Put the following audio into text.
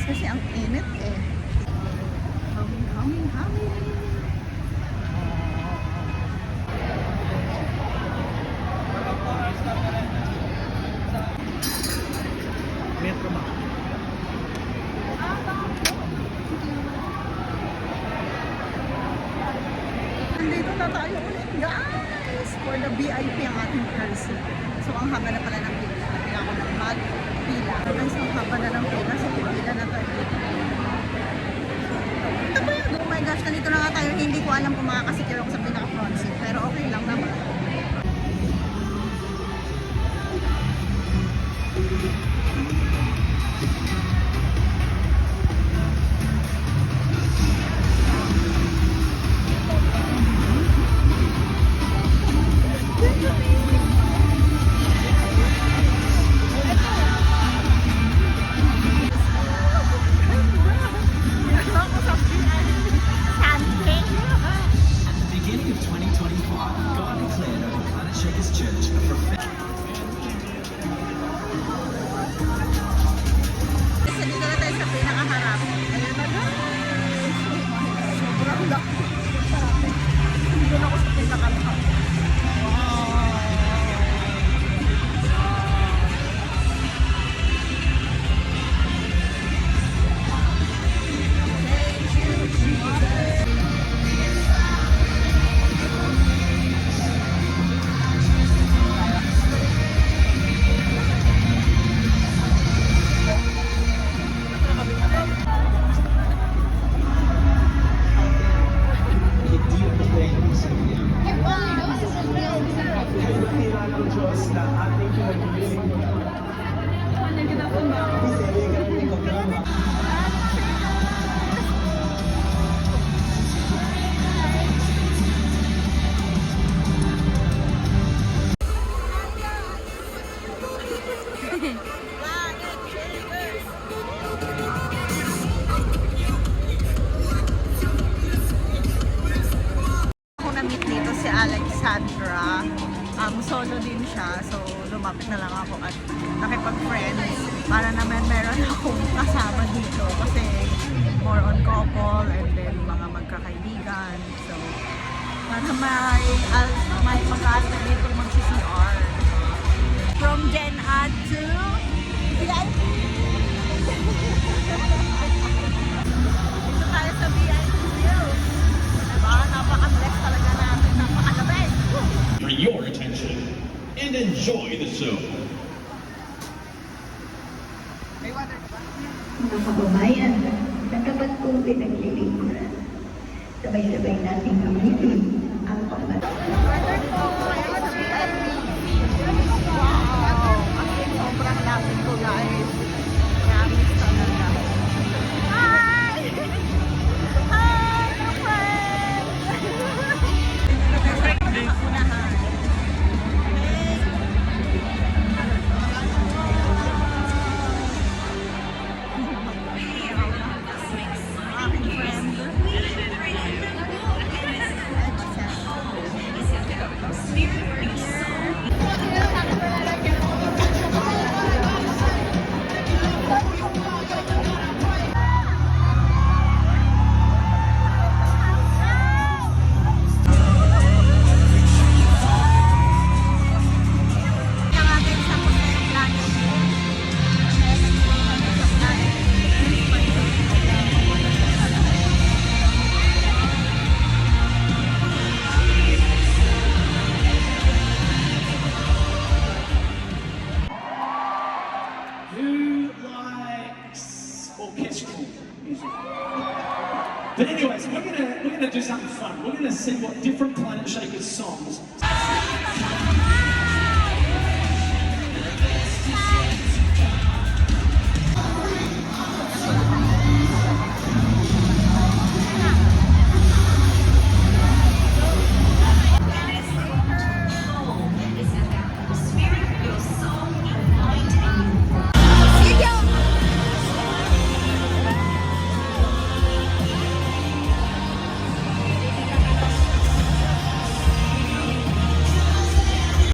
labas kasi ang init eh. Humming. Metro ba? Nandito na tayo ulit guys for the VIP ang ating person. So ang haba na pala ng pila. Hindi ako ng mag-pila. Guys, ang haba na ng pila. So pila na tayo dito. Ito ba yun? Oh my gosh, nandito na nga tayo. Hindi ko alam kung makakasecure ako sa pinaka-front seat. Pero okay lang naman. Alexandra, solo din siya, so lumapit na lang ako at nakipag-friends para naman meron akong kasama dito kasi more on couple and then mga magkakaibigan, so para may magka-alternate mag-CCR from Gen Ad to VIP. Dito tayo sa VIP view. Diba? Napaka-bless talaga natin. Napaka-labay. For your attention and enjoy the show. Mga kababayan, na tapat kong pinaglilingkuran, sabay-sabay nating gamitin ang pagkakataon. Wow! Kasi sobrang lapit ko guys. Promise talaga. Hi! Hi! My friend! Unahan. Aking friend. Orchestral music. But anyways, we're gonna do something fun. We're gonna see what different Planet Shakers songs